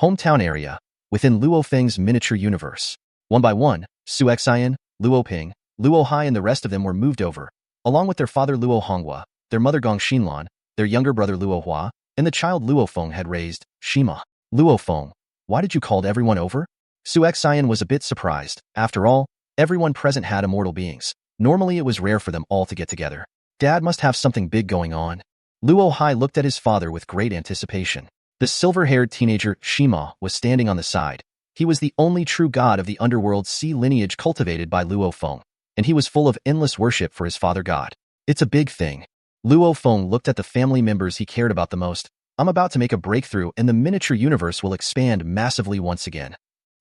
Hometown area, within Luo Feng's miniature universe. One by one, Su Xian, Luo Ping, Luo Hai and the rest of them were moved over, along with their father Luo Honghua, their mother Gong Xinlan, their younger brother Luo Hua, and the child Luo Feng had raised, Shima. Luo Feng, why did you call everyone over? Su Xian was a bit surprised. After all, everyone present had immortal beings. Normally it was rare for them all to get together. Dad must have something big going on. Luo Hai looked at his father with great anticipation. The silver-haired teenager, Shima, was standing on the side. He was the only true god of the underworld sea lineage cultivated by Luo Feng, and he was full of endless worship for his father god. It's a big thing. Luo Feng looked at the family members he cared about the most. I'm about to make a breakthrough and the miniature universe will expand massively once again.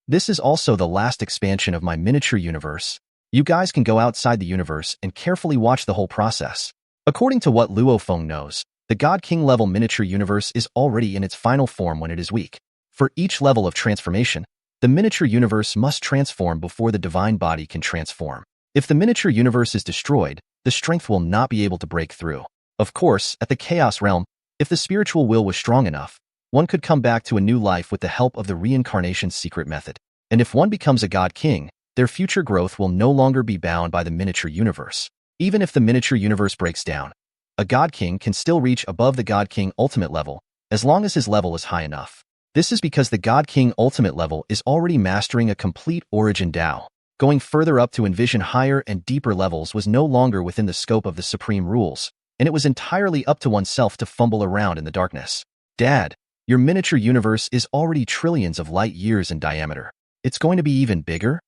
This is also the last expansion of my miniature universe. You guys can go outside the universe and carefully watch the whole process. According to what Luo Feng knows, the God King level miniature universe is already in its final form when it is weak. For each level of transformation, the miniature universe must transform before the divine body can transform. If the miniature universe is destroyed, the strength will not be able to break through. Of course, at the Chaos Realm, if the spiritual will was strong enough, one could come back to a new life with the help of the reincarnation secret method. And if one becomes a God King, their future growth will no longer be bound by the miniature universe. Even if the miniature universe breaks down, a God King can still reach above the God King ultimate level, as long as his level is high enough. This is because the God King ultimate level is already mastering a complete origin Dao. Going further up to envision higher and deeper levels was no longer within the scope of the supreme rules, and it was entirely up to oneself to fumble around in the darkness. Dad, your miniature universe is already trillions of light years in diameter. It's going to be even bigger?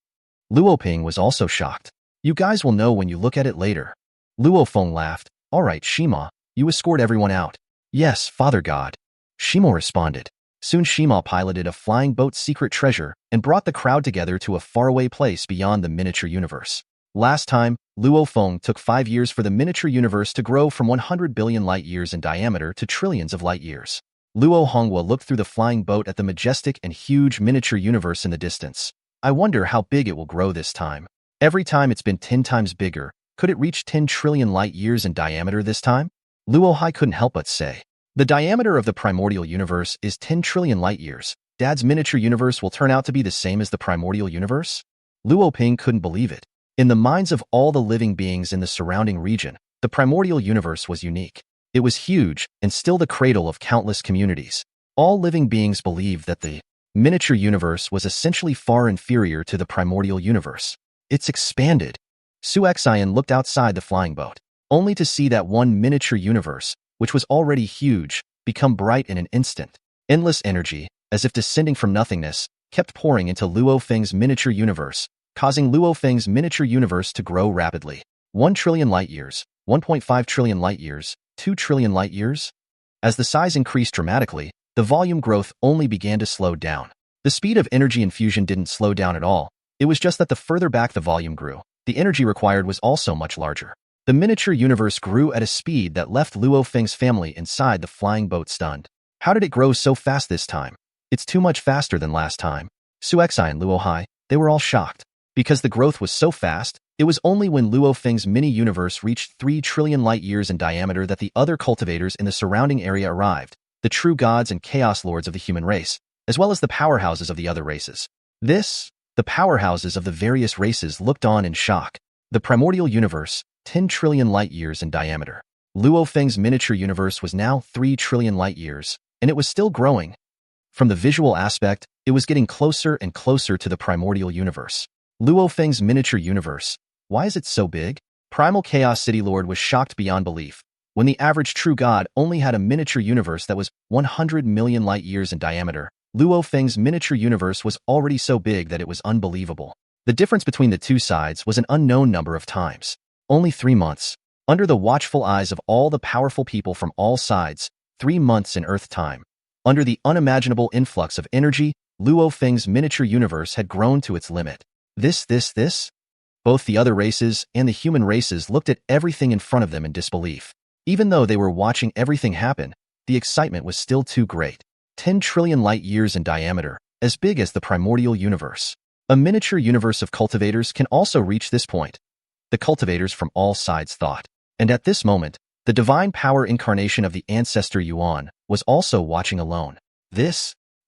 Luo Ping was also shocked. You guys will know when you look at it later. Luo Feng laughed. All right, Shima, you escort everyone out. Yes, Father God. Shima responded. Soon Shima piloted a flying boat secret treasure and brought the crowd together to a faraway place beyond the miniature universe. Last time, Luo Feng took 5 years for the miniature universe to grow from 100 billion light years in diameter to trillions of light years. Luo Honghua looked through the flying boat at the majestic and huge miniature universe in the distance. I wonder how big it will grow this time. Every time it's been 10 times bigger. Could it reach 10 trillion light years in diameter this time? Luo Hai couldn't help but say. The diameter of the primordial universe is 10 trillion light years. Dad's miniature universe will turn out to be the same as the primordial universe? Luo Ping couldn't believe it. In the minds of all the living beings in the surrounding region, the primordial universe was unique. It was huge and still the cradle of countless communities. All living beings believed that the miniature universe was essentially far inferior to the primordial universe. It's expanded. Su Xian looked outside the flying boat, only to see that one miniature universe, which was already huge, become bright in an instant. Endless energy, as if descending from nothingness, kept pouring into Luo Feng's miniature universe, causing Luo Feng's miniature universe to grow rapidly. 1 trillion light years, 1.5 trillion light years, 2 trillion light years? As the size increased dramatically, the volume growth only began to slow down. The speed of energy infusion didn't slow down at all. It was just that the further back the volume grew, the energy required was also much larger. The miniature universe grew at a speed that left Luo Feng's family inside the flying boat stunned. How did it grow so fast this time? It's too much faster than last time. Su Xian and Luo Hai, they were all shocked. Because the growth was so fast, it was only when Luo Feng's mini-universe reached 3 trillion light years in diameter that the other cultivators in the surrounding area arrived, the true gods and chaos lords of the human race, as well as the powerhouses of the other races. The powerhouses of the various races looked on in shock. The primordial universe, 10 trillion light years in diameter. Luo Feng's miniature universe was now 3 trillion light years, and it was still growing. From the visual aspect, it was getting closer and closer to the primordial universe. Luo Feng's miniature universe. Why is it so big? Primal Chaos City Lord was shocked beyond belief. When the average true god only had a miniature universe that was 100 million light years in diameter, Luo Feng's miniature universe was already so big that it was unbelievable. The difference between the two sides was an unknown number of times. Only 3 months. Under the watchful eyes of all the powerful people from all sides, 3 months in Earth time. Under the unimaginable influx of energy, Luo Feng's miniature universe had grown to its limit. This? Both the other races and the human races looked at everything in front of them in disbelief. Even though they were watching everything happen, the excitement was still too great. 10 trillion light years in diameter, as big as the primordial universe. A miniature universe of cultivators can also reach this point. The cultivators from all sides thought. And at this moment, the divine power incarnation of the ancestor Yuan was also watching alone.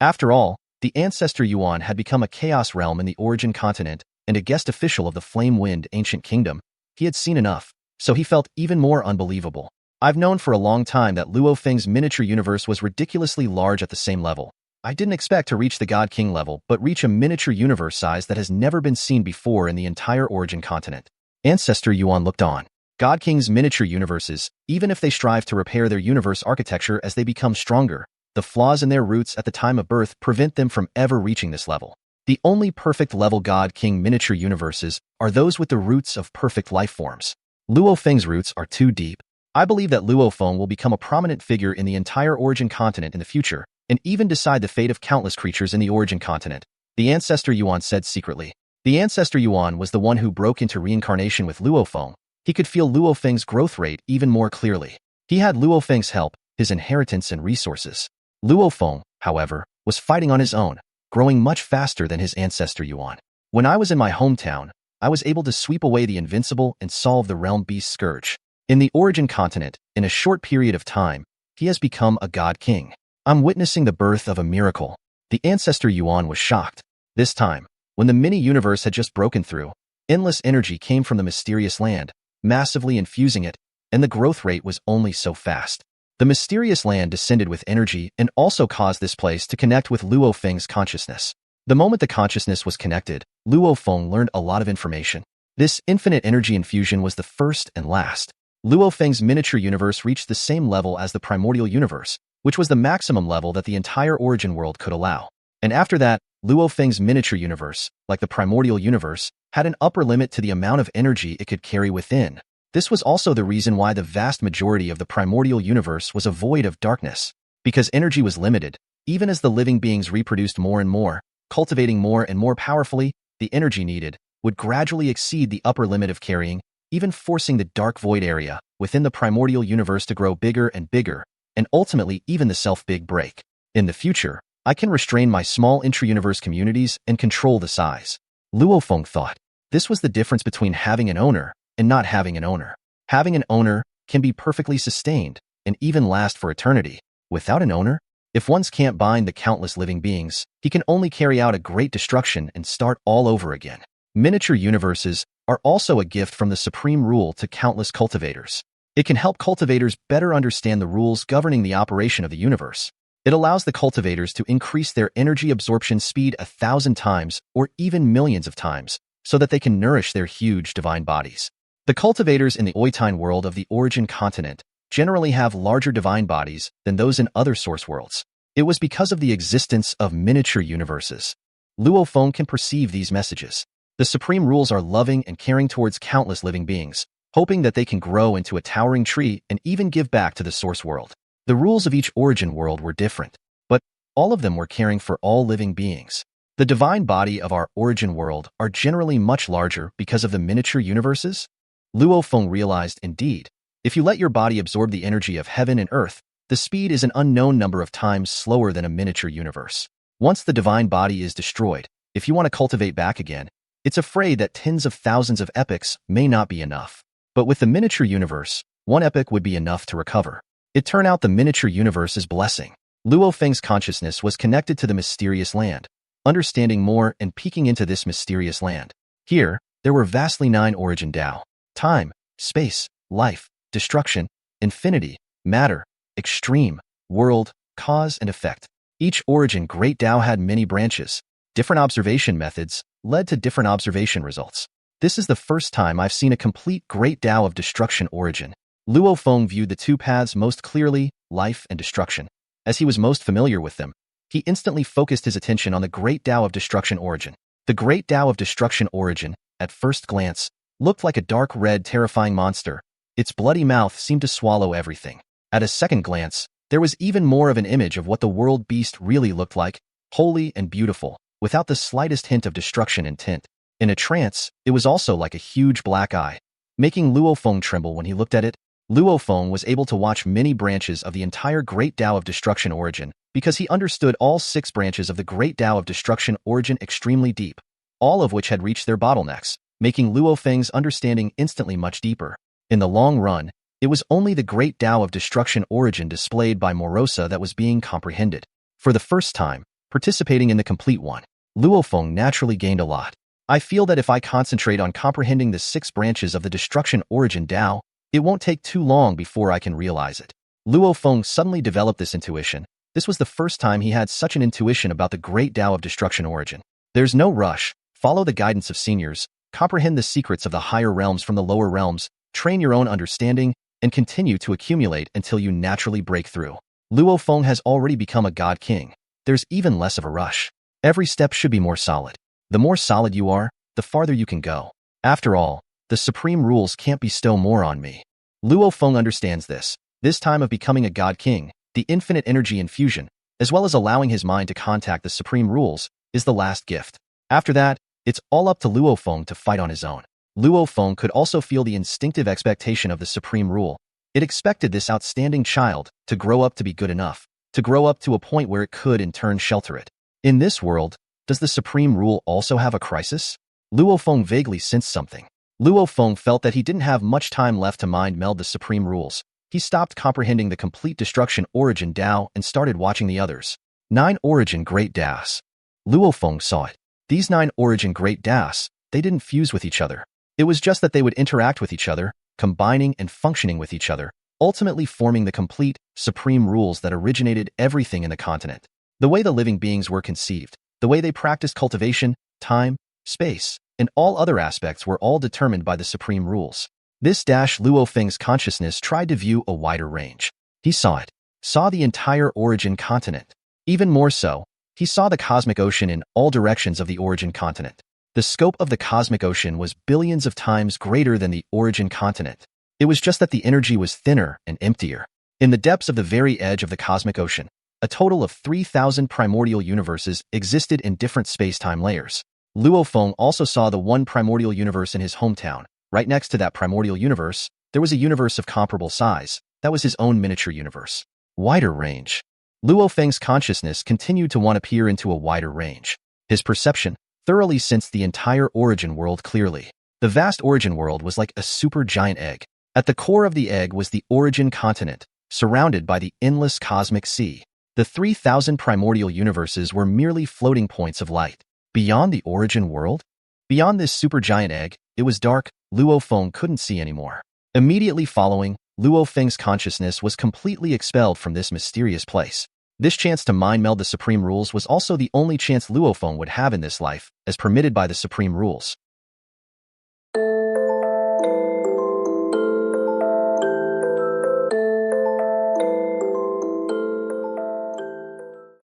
After all, The ancestor Yuan had become a chaos realm in the origin continent and a guest official of the Flame-Wind ancient kingdom. He had seen enough, so he felt even more unbelievable. I've known for a long time that Luo Feng's miniature universe was ridiculously large at the same level. I didn't expect to reach the God King level, but reach a miniature universe size that has never been seen before in the entire origin continent. Ancestor Yuan looked on. God King's miniature universes, even if they strive to repair their universe architecture as they become stronger, the flaws in their roots at the time of birth prevent them from ever reaching this level. The only perfect level God King miniature universes are those with the roots of perfect life forms. Luo Feng's roots are too deep. I believe that Luo Feng will become a prominent figure in the entire origin continent in the future, and even decide the fate of countless creatures in the origin continent, the ancestor Yuan said secretly. The ancestor Yuan was the one who broke into reincarnation with Luo Feng. He could feel Luo Feng's growth rate even more clearly. He had Luo Feng's help, his inheritance and resources. Luo Feng, however, was fighting on his own, growing much faster than his ancestor Yuan. When I was in my hometown, I was able to sweep away the invincible and solve the realm beast scourge. In the origin continent, in a short period of time, he has become a god king. I'm witnessing the birth of a miracle. The ancestor Yuan was shocked. This time, when the mini-universe had just broken through, endless energy came from the mysterious land, massively infusing it, and the growth rate was only so fast. The mysterious land descended with energy and also caused this place to connect with Luo Feng's consciousness. The moment the consciousness was connected, Luo Feng learned a lot of information. This infinite energy infusion was the first and last. Luo Feng's miniature universe reached the same level as the primordial universe, which was the maximum level that the entire origin world could allow. And after that, Luo Feng's miniature universe, like the primordial universe, had an upper limit to the amount of energy it could carry within. This was also the reason why the vast majority of the primordial universe was a void of darkness. Because energy was limited, even as the living beings reproduced more and more, cultivating more and more powerfully, the energy needed would gradually exceed the upper limit of carrying, even forcing the dark void area within the primordial universe to grow bigger and bigger, and ultimately even the self-big break. In the future, I can restrain my small intra-universe communities and control the size. Luo Feng thought. This was the difference between having an owner and not having an owner. Having an owner can be perfectly sustained and even last for eternity. Without an owner, if one can't bind the countless living beings, he can only carry out a great destruction and start all over again. Miniature universes are also a gift from the supreme rule to countless cultivators. It can help cultivators better understand the rules governing the operation of the universe. It allows the cultivators to increase their energy absorption speed 1,000 times or even millions of times so that they can nourish their huge divine bodies. The cultivators in the Oitine world of the origin continent generally have larger divine bodies than those in other source worlds. It was because of the existence of miniature universes. Luo Feng can perceive these messages. The supreme rules are loving and caring towards countless living beings, hoping that they can grow into a towering tree and even give back to the source world. The rules of each origin world were different, but all of them were caring for all living beings. The divine body of our origin world are generally much larger because of the miniature universes. Luo Feng realized, indeed, if you let your body absorb the energy of heaven and earth, the speed is an unknown number of times slower than a miniature universe. Once the divine body is destroyed, if you want to cultivate back again, it's afraid that tens of thousands of epochs may not be enough. But with the miniature universe, one epoch would be enough to recover. It turned out the miniature universe's blessing. Luo Feng's consciousness was connected to the mysterious land, understanding more and peeking into this mysterious land. Here, there were vastly 9 origin Dao: time, space, life, destruction, infinity, matter, extreme, world, cause and effect. Each origin great Dao had many branches. Different observation methods led to different observation results. This is the first time I've seen a complete great Dao of destruction origin. Luo Feng viewed the 2 paths most clearly, life and destruction. As he was most familiar with them, he instantly focused his attention on the great Dao of destruction origin. The great Dao of destruction origin, at first glance, looked like a dark red terrifying monster. Its bloody mouth seemed to swallow everything. At a second glance, there was even more of an image of what the world beast really looked like, holy and beautiful, without the slightest hint of destruction in tint. In a trance, it was also like a huge black eye, making Luo Feng tremble when he looked at it. Luo Feng was able to watch many branches of the entire Great Dao of Destruction origin because he understood all 6 branches of the Great Dao of Destruction origin extremely deep, all of which had reached their bottlenecks, making Luo Feng's understanding instantly much deeper. In the long run, it was only the Great Dao of Destruction origin displayed by Morosa that was being comprehended. For the first time, participating in the complete one. Luo Feng naturally gained a lot. I feel that if I concentrate on comprehending the 6 branches of the destruction origin Dao, it won't take too long before I can realize it. Luo Feng suddenly developed this intuition. This was the first time he had such an intuition about the great Dao of destruction origin. There's no rush. Follow the guidance of seniors. Comprehend the secrets of the higher realms from the lower realms. Train your own understanding and continue to accumulate until you naturally break through. Luo Feng has already become a god king. There's even less of a rush. Every step should be more solid. The more solid you are, the farther you can go. After all, the supreme rules can't bestow more on me. Luo Feng understands this. This time of becoming a god king, the infinite energy infusion, as well as allowing his mind to contact the supreme rules, is the last gift. After that, it's all up to Luo Feng to fight on his own. Luo Feng could also feel the instinctive expectation of the supreme rule. It expected this outstanding child to grow up to be good enough, to grow up to a point where it could in turn shelter it. In this world, does the supreme rule also have a crisis? Luo Feng vaguely sensed something. Luo Feng felt that he didn't have much time left to mind meld the supreme rules. He stopped comprehending the complete destruction origin Dao and started watching the others. 9 origin great Daos. Luo Feng saw it. These 9 origin great Daos, they didn't fuse with each other. It was just that they would interact with each other, combining and functioning with each other, ultimately forming the complete, supreme rules that originated everything in the continent. The way the living beings were conceived, the way they practiced cultivation, time, space, and all other aspects were all determined by the supreme rules. This Luo Feng's consciousness tried to view a wider range. He saw it, saw the entire origin continent. Even more so, he saw the cosmic ocean in all directions of the origin continent. The scope of the cosmic ocean was billions of times greater than the origin continent. It was just that the energy was thinner and emptier. In the depths of the very edge of the cosmic ocean, a total of 3,000 primordial universes existed in different space-time layers. Luo Feng also saw the one primordial universe in his hometown. Right next to that primordial universe, there was a universe of comparable size. That was his own miniature universe. Wider range. Luo Feng's consciousness continued to want to peer into a wider range. His perception thoroughly sensed the entire origin world clearly. The vast origin world was like a super giant egg. At the core of the egg was the origin continent, surrounded by the endless cosmic sea. The 3,000 primordial universes were merely floating points of light. Beyond the origin world? Beyond this supergiant egg, it was dark. Luo Feng couldn't see anymore. Immediately following, Luo Feng's consciousness was completely expelled from this mysterious place. This chance to mind meld the supreme rules was also the only chance Luo Feng would have in this life, as permitted by the supreme rules.